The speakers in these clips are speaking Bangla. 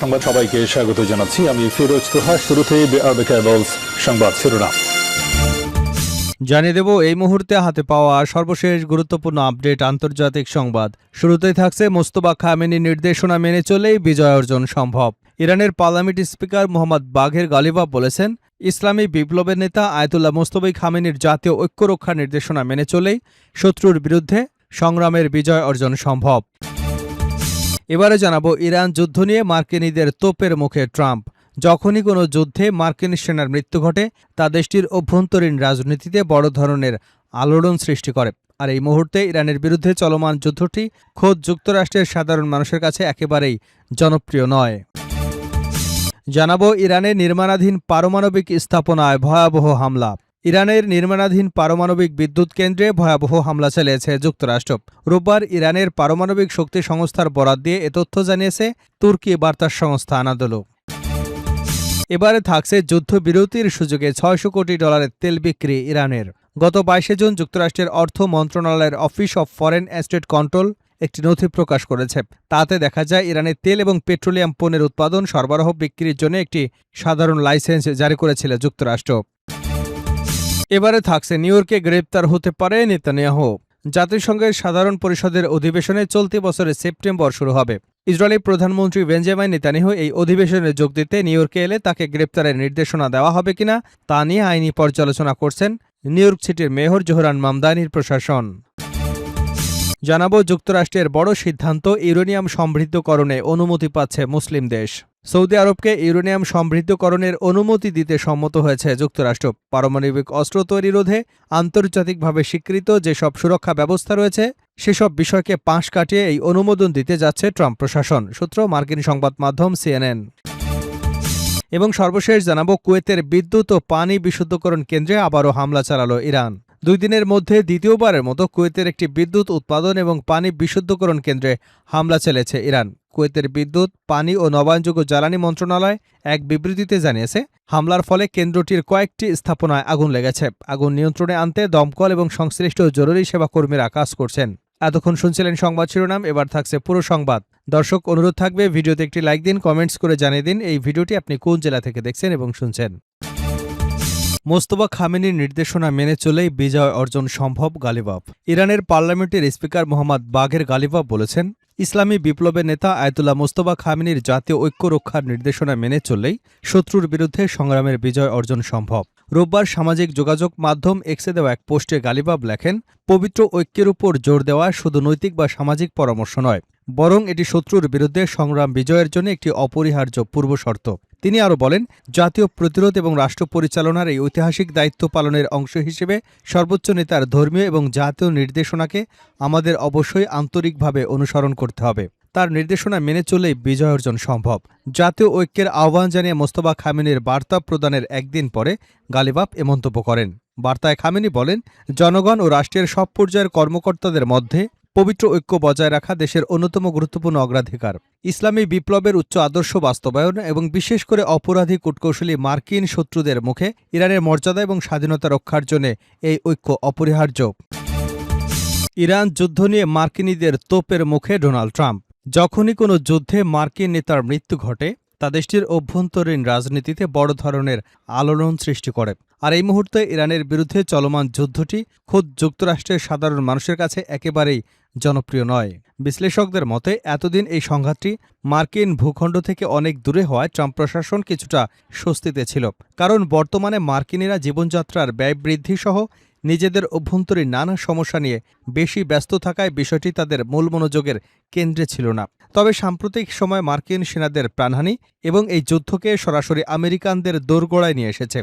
সংবাদ সবাইকে স্বাগত জানাচ্ছি। আমি ফিরোজ তোহা। শুরুতেই সংবাদ শিরোনাম জানিয়ে দেব এই মুহূর্তে হাতে পাওয়া সর্বশেষ গুরুত্বপূর্ণ আপডেট আন্তর্জাতিক সংবাদ। শুরুতেই থাকছে মোস্তফা খামেনির নির্দেশনা মেনে চলেই বিজয় অর্জন সম্ভব। ইরানের পার্লামেন্ট স্পিকার মোহাম্মদ বাঘের গালিবাফ বলেছেন, ইসলামী বিপ্লবের নেতা আয়াতুল্লাহ মোস্তফা খামেনির জাতীয় ঐক্য রক্ষার নির্দেশনা মেনে চলেই শত্রুর বিরুদ্ধে সংগ্রামের বিজয় অর্জন সম্ভব। এবারে জানাবো ইরান যুদ্ধ নিয়ে মার্কিনীদের তোপের মুখে ট্রাম্প। যখনই কোনো যুদ্ধে মার্কিন সেনার মৃত্যু ঘটে তা দেশটির অভ্যন্তরীণ রাজনীতিতে বড় ধরনের আলোড়ন সৃষ্টি করে। আর এই মুহূর্তে ইরানের বিরুদ্ধে চলমান যুদ্ধটি খোদ যুক্তরাষ্ট্রের সাধারণ মানুষের কাছে একেবারেই জনপ্রিয় নয়। জানাবো ইরানের নির্মাণাধীন পারমাণবিক স্থাপনায় ভয়াবহ হামলা। ইরানের নির্মাণাধীন পারমাণবিক বিদ্যুৎ কেন্দ্রে ভয়াবহ হামলা চালিয়েছে যুক্তরাষ্ট্র। রোববার ইরানের পারমাণবিক শক্তি সংস্থার বরাত দিয়ে এ তথ্য জানিয়েছে তুর্কি বার্তা সংস্থা আনাদোলু। এবারে থাকছে যুদ্ধবিরতির সুযোগে $600 কোটি তেল বিক্রি ইরানের। গত 22 জুন যুক্তরাষ্ট্রের অর্থ মন্ত্রণালয়ের office of foreign estate control একটি নথি প্রকাশ করেছে। তাতে দেখা যায় ইরানের তেল এবং পেট্রোলিয়াম পণ্যের উৎপাদন, সরবরাহ, বিক্রির জন্য একটি সাধারণ লাইসেন্স জারি করেছিল যুক্তরাষ্ট্র। এবারে থাকছে নিউ ইয়র্কে গ্রেপ্তার হতে পারে নেতানিয়াহু। জাতিসংঘের সাধারণ পরিষদের অধিবেশনে চলতি বছরের সেপ্টেম্বর শুরু হবে। ইসরায়েলি প্রধানমন্ত্রী বেঞ্জামিন নেতানিয়াহু এই অধিবেশনে যোগ দিতে নিউ ইয়র্কে এলে তাকে গ্রেপ্তারের নির্দেশনা দেওয়া হবে কিনা তা নিয়ে আইনি পর্যালোচনা করছেন নিউ ইয়র্ক সিটির মেয়র জোহরান মামদানির প্রশাসন। জানাবো যুক্তরাষ্ট্রের বড় সিদ্ধান্ত, ইউরেনিয়াম সমৃদ্ধকরণে অনুমতি পাচ্ছে মুসলিম দেশ। সৌদি আরবকে ইউরেনিয়াম সমৃদ্ধকরণের অনুমতি দিতে সম্মত হয়েছে যুক্তরাষ্ট্র। পারমাণবিক অস্ত্র তৈরি রোধে আন্তর্জাতিকভাবে স্বীকৃত যেসব সুরক্ষা ব্যবস্থা রয়েছে সেসব বিষয়কে পাশ কাটিয়ে এই অনুমোদন দিতে যাচ্ছে ট্রাম্প প্রশাসন, সূত্র মার্কিন সংবাদ মাধ্যম CNN। এবং সর্বশেষ জানাবো কুয়েতের বিদ্যুৎ ও পানি বিশুদ্ধকরণ কেন্দ্রে আবারও হামলা চালালো ইরান। 2 দিনের মধ্যে দ্বিতীয়বারের মতো কুয়েতের একটি বিদ্যুৎ উৎপাদন এবং পানি বিশুদ্ধকরণ কেন্দ্রে হামলা চালিয়েছে ইরান। কুয়েতের বিদ্যুৎ, পানি ও নবায়নযোগ্য জ্বালানি মন্ত্রণালয় এক বিবৃতিতে জানিয়েছে, হামলার ফলে কেন্দ্রটির কয়েকটি স্থাপনায় আগুন লেগেছে। আগুন নিয়ন্ত্রণে আনতে দমকল এবং সংশ্লিষ্ট জরুরি সেবা কর্মীরা কাজ করছেন। এতক্ষণ শুনছিলেন সংবাদ শিরোনাম, এবার থাকছে পুরো সংবাদ। দর্শক, অনুরোধ থাকবে ভিডিওতে একটি লাইক দিন, কমেন্টস করে জানিয়ে দিন এই ভিডিওটি আপনি কোন জেলা থেকে দেখছেন এবং শুনছেন। মোস্তফা খামেনির নির্দেশনা মেনে চলেই বিজয় অর্জন সম্ভব, গালিবাফ। ইরানের পার্লামেন্টের স্পিকার মোহাম্মদ বাঘের গালিবাফ বলেছেন, ইসলামী বিপ্লবের নেতা আয়াতুল্লাহ মোস্তফা খামেনির জাতীয় ঐক্য রক্ষার নির্দেশনা মেনে চললেই শত্রুর বিরুদ্ধে সংগ্রামের বিজয় অর্জন সম্ভব। রোববার সামাজিক যোগাযোগ মাধ্যম এক্সে দেওয়া এক পোস্টে গালিবাফ লেখেন, পবিত্র ঐক্যের উপর জোর দেওয়া শুধু নৈতিক বা সামাজিক পরামর্শ নয়, বরং এটি শত্রুর বিরুদ্ধে সংগ্রাম বিজয়ের জন্য একটি অপরিহার্য পূর্বশর্ত। তিনি আরও বলেন, জাতীয় প্রতিরোধ এবং রাষ্ট্র পরিচালনার এই ঐতিহাসিক দায়িত্ব পালনের অংশ হিসেবে সর্বোচ্চ নেতার ধর্মীয় এবং জাতীয় নির্দেশনাকে আমাদের অবশ্যই আন্তরিকভাবে অনুসরণ করতে হবে। তার নির্দেশনা মেনে চললেই বিজয় অর্জন সম্ভব। জাতীয় ঐক্যের আহ্বান জানিয়ে মোস্তফা খামেনির বার্তা প্রদানের একদিন পরে গালিবাফ এ মন্তব্য করেন। বার্তায় খামেনি বলেন, জনগণ ও রাষ্ট্রের সব পর্যায়ের কর্মকর্তাদের মধ্যে পবিত্র ঐক্য বজায় রাখা দেশের অন্যতম গুরুত্বপূর্ণ অগ্রাধিকার। ইসলামী বিপ্লবের উচ্চ আদর্শ বাস্তবায়ন এবং বিশেষ করে অপরাধী কূটকৌশলী মার্কিন শত্রুদের মুখে ইরানের মর্যাদা এবং স্বাধীনতা রক্ষার জন্য এই ঐক্য অপরিহার্য। ইরান যুদ্ধ নিয়ে মার্কিনীদের তোপের মুখে ডোনাল্ড ট্রাম্প। যখনই কোনো যুদ্ধে মার্কিন নেতার মৃত্যু ঘটে তা দেশটির অভ্যন্তরীণ রাজনীতিতে বড় ধরনের আলোড়ন সৃষ্টি করে। আর এই মুহূর্তে ইরানের বিরুদ্ধে চলমান যুদ্ধটি খোদ যুক্তরাষ্ট্রের সাধারণ মানুষের কাছে একেবারেই জনপ্রিয় নয়। বিশ্লেষকদের মতে এতদিন এই সংঘাতটি মার্কিন ভূখণ্ড থেকে অনেক দূরে হওয়ায় ট্রাম্প প্রশাসন কিছুটা স্বস্তিতে ছিল, কারণ বর্তমানে মার্কিনীরা জীবনযাত্রার ব্যয় বৃদ্ধি সহ নিজেদের অভ্যন্তরীণ নানা সমস্যা নিয়ে বেশি ব্যস্ত থাকায় বিষয়টি তাদের মূল মনোযোগের কেন্দ্রে ছিল না। তবে সাম্প্রতিক সময় মার্কিন সেনাদের প্রাণহানি এবং এই যুদ্ধকে সরাসরি আমেরিকানদের দোরগোড়ায় নিয়ে এসেছে।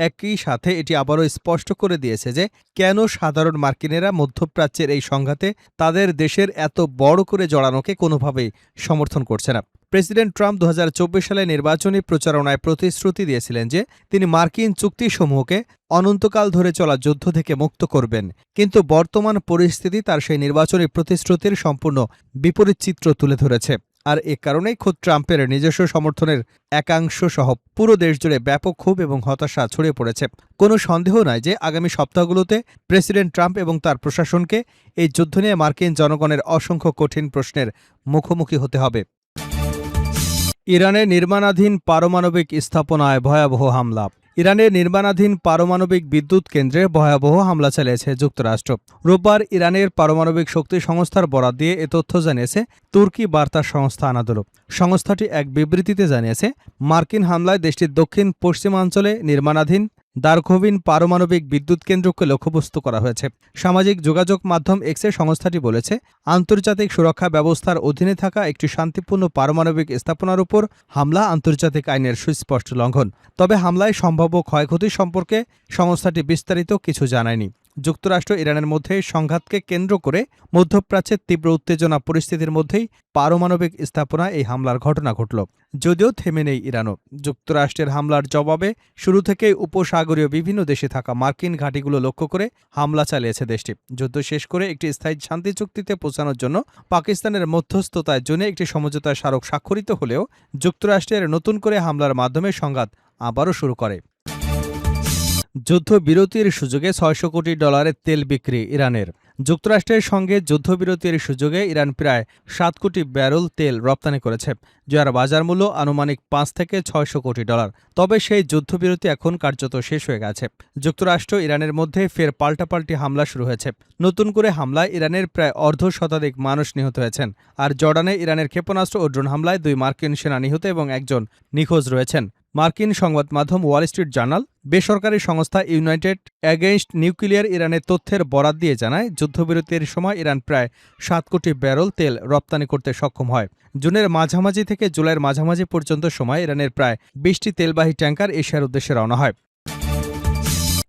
একই সাথে এটি আবারও স্পষ্ট করে দিয়েছে যে কেন সাধারণ মার্কিনেরা মধ্যপ্রাচ্যের এই সংঘাতে তাদের দেশের এত বড় করে জড়ানোকে কোনোভাবেই সমর্থন করছে না। প্রেসিডেন্ট ট্রাম্প 2024 সালে নির্বাচনী প্রচারণায় প্রতিশ্রুতি দিয়েছিলেন যে তিনি মার্কিন চুক্তিসমূহকে অনন্তকাল ধরে চলা যুদ্ধ থেকে মুক্ত করবেন, কিন্তু বর্তমান পরিস্থিতি তার সেই নির্বাচনী প্রতিশ্রুতির সম্পূর্ণ বিপরীত চিত্র তুলে ধরেছে। আর এ কারণেই খোদ ট্রাম্পের নিজস্ব সমর্থনের একাংশ সহ পুরো দেশ জুড়ে ব্যাপক ক্ষোভ এবং হতাশা ছড়িয়ে পড়েছে। কোনো সন্দেহ নাই যে আগামী সপ্তাহগুলোতে প্রেসিডেন্ট ট্রাম্প এবং তার প্রশাসনকে এই যুদ্ধ নিয়ে মার্কিন জনগণের অসংখ্য কঠিন প্রশ্নের মুখোমুখি হতে হবে। ইরানের নির্মাণাধীন পারমাণবিক স্থাপনায় ভয়াবহ হামলা। ইরানের নির্মাণাধীন পারমাণবিক বিদ্যুৎ কেন্দ্রে ভয়াবহ হামলা চালিয়েছে যুক্তরাষ্ট্র। রোববার ইরানের পারমাণবিক শক্তি সংস্থার বরাত দিয়ে এ তথ্য জানিয়েছে তুর্কি বার্তা সংস্থা আনাদোলু। সংস্থাটি এক বিবৃতিতে জানিয়েছে, মার্কিন হামলায় দেশটির দক্ষিণ পশ্চিমাঞ্চলে নির্মাণাধীন দারখোভিন পারমাণবিক বিদ্যুৎ কেন্দ্রকে লক্ষ্যবস্তু করা হয়েছে। সামাজিক যোগাযোগ মাধ্যম এক্সে সংস্থাটি বলেছে, আন্তর্জাতিক সুরক্ষা ব্যবস্থার অধীনে থাকা একটি শান্তিপূর্ণ পারমাণবিক স্থাপনার উপর হামলা আন্তর্জাতিক আইনের সুস্পষ্ট লঙ্ঘন। তবে হামলায় সম্ভাব্য ক্ষয়ক্ষতি সম্পর্কে সংস্থাটি বিস্তারিত কিছু জানায়নি। যুক্তরাষ্ট্র ইরানের মধ্যে সংঘাতকে কেন্দ্র করে মধ্যপ্রাচ্যের তীব্র উত্তেজনা পরিস্থিতির মধ্যেই পারমাণবিক স্থাপনায় এই হামলার ঘটনা ঘটল। যদিও থেমে নেই ইরানও। যুক্তরাষ্ট্রের হামলার জবাবে শুরু থেকেই উপসাগরীয় বিভিন্ন দেশে থাকা মার্কিন ঘাঁটিগুলো লক্ষ্য করে হামলা চালিয়েছে দেশটি। যুদ্ধ শেষ করে একটি স্থায়ী শান্তি চুক্তিতে পৌঁছানোর জন্য পাকিস্তানের মধ্যস্থতায় জন্য একটি সমঝোতা স্মারক স্বাক্ষরিত হলেও যুক্তরাষ্ট্রের নতুন করে হামলার মাধ্যমে সংঘাত আবারও শুরু করে। যুদ্ধবিরতির সুযোগে $600 কোটি তেল বিক্রি ইরানের। যুক্তরাষ্ট্রের সঙ্গে যুদ্ধবিরতির সুযোগে ইরান প্রায় 7 কোটি ব্যারেল তেল রপ্তানি করেছে, যার বাজার মূল্য আনুমানিক $5 থেকে $600 কোটি। তবে সেই যুদ্ধবিরতি এখন কার্যত শেষ হয়ে গেছে। যুক্তরাষ্ট্র ইরানের মধ্যে ফের পাল্টাপাল্টি হামলা শুরু হয়েছে। নতুন করে হামলায় ইরানের প্রায় অর্ধশতাধিক মানুষ নিহত হয়েছেন, আর জর্ডানে ইরানের ক্ষেপণাস্ত্র ও ড্রোন হামলায় 2 মার্কিন সেনা নিহত এবং একজন নিখোঁজ রয়েছেন। মার্কিন সংবাদ মাধ্যম ওয়াল স্ট্রিট জার্নাল বেসরকারি সংস্থা ইউনাইটেড অ্যাগেইনস্ট নিউক্লিয়ার ইরানের তথ্যের বরাত দিয়ে জানায়, যুদ্ধবিরতির সময় ইরান প্রায় 7 কোটি ব্যারেল তেল রপ্তানি করতে সক্ষম হয়। জুনের মাঝামাঝি থেকে জুলাইয়ের মাঝামাঝি পর্যন্ত সময় ইরানের প্রায় 20টি তেলবাহী ট্যাঙ্কার এশিয়ার উদ্দেশ্যে রওনা হয়।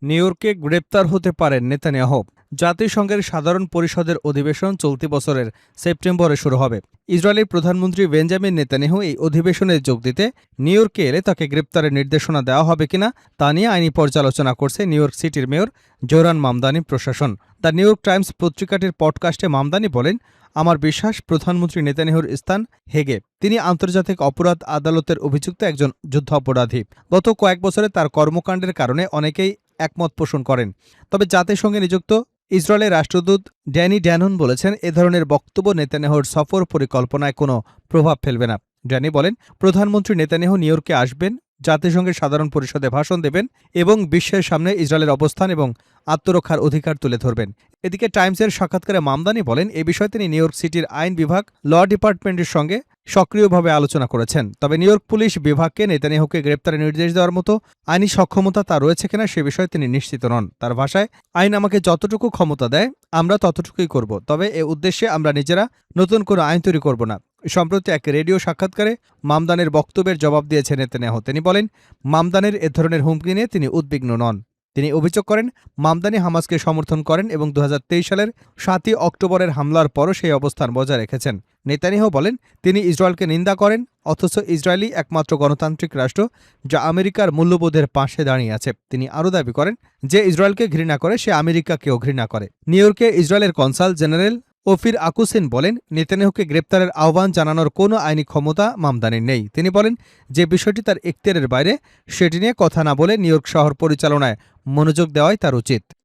নিউ ইয়র্কে গ্রেপ্তার হতে পারেন নেতানিয়াহু। জাতিসংঘের সাধারণ পরিষদের অধিবেশন চলতি বছরের সেপ্টেম্বরে শুরু হবে। ইসরায়েলের প্রধানমন্ত্রী বেঞ্জামিন নেতানিয়াহু এই অধিবেশনে যোগ দিতে নিউ ইয়র্কে এলে তাকে গ্রেপ্তারের নির্দেশনা দেওয়া হবে কিনা তা নিয়ে আইনি পর্যালোচনা করছে নিউ ইয়র্ক সিটির মেয়র জোহরান মামদানি প্রশাসন। দ্য নিউ ইয়র্ক টাইমস পত্রিকাটির পডকাস্টে মামদানি বলেন, আমার বিশ্বাস প্রধানমন্ত্রী নেতানিয়াহুর স্থান হেগে। তিনি আন্তর্জাতিক অপরাধ আদালতের অভিযুক্ত একজন যুদ্ধাপরাধী। গত কয়েক বছরে তার কর্মকাণ্ডের কারণে অনেকেই একমত পোষণ করেন। তবে জাতিসংঘে নিযুক্ত ইসরায়েলের রাষ্ট্রদূত ড্যানি ড্যানন বলেছেন, এ ধরনের বক্তব্য নেতানিয়াহুর সফর পরিকল্পনায় কোনো প্রভাব ফেলবে না। ড্যানি বলেন, প্রধানমন্ত্রী নেতানিয়াহু নিউ ইয়র্কে আসবেন, জাতিসংঘের সাধারণ পরিষদে ভাষণ দেবেন এবং বিশ্বের সামনে ইসরায়েলের অবস্থান এবং আত্মরক্ষার অধিকার তুলে ধরবেন। এদিকে টাইমসের সাক্ষাৎকারে মামদানি বলেন, এ বিষয়ে তিনি নিউ ইয়র্ক সিটির আইন বিভাগ ল ডিপার্টমেন্টের সঙ্গে সক্রিয়ভাবে আলোচনা করেছেন। তবে নিউ ইয়র্ক পুলিশ বিভাগকে নেতানিয়াহুকে গ্রেপ্তারের নির্দেশ দেওয়ার মতো আইনি সক্ষমতা তা রয়েছে কিনা সে বিষয়ে তিনি নিশ্চিত নন। তার ভাষায়, আইন আমাকে যতটুকু ক্ষমতা দেয় আমরা ততটুকুই করব, তবে এ উদ্দেশ্যে আমরা নিজেরা নতুন কোনো আইন তৈরি করব না। সম্প্রতি এক রেডিও সাক্ষাৎকারে মামদানের বক্তব্যের জবাব দিয়েছেন নেতানিয়াহু। তিনি বলেন, মামদানের এ ধরনের হুমকি নিয়ে তিনি উদ্বিগ্ন নন। তিনি অভিযোগ করেন, মামদানি হামাসকে সমর্থন করেন এবং 2023 সালের 7ই অক্টোবরের হামলার পরও সেই অবস্থান বজায় রেখেছেন। নেতানিয়াহু বলেন, তিনি ইসরায়েলকে নিন্দা করেন, অথচ ইসরায়েলই একমাত্র গণতান্ত্রিক রাষ্ট্র যা আমেরিকার মূল্যবোধের পাশে দাঁড়িয়ে আছে। তিনি আরও দাবি করেন, যে ইসরায়েলকে ঘৃণা করে সে আমেরিকাকেও ঘৃণা করে। নিউ ইয়র্কে ইসরায়েলের কনসাল জেনারেল ওফির আকুসিন বলেন, নেতানিয়াহুকে গ্রেপ্তারের আহ্বান জানানোর কোনো আইনি ক্ষমতা মামদানির নেই। তিনি বলেন, যে বিষয়টি তার এখতিয়ারের বাইরে সেটি নিয়ে কথা না বলে নিউ ইয়র্ক শহর পরিচালনায় মনোযোগ দেওয়াই তার উচিত।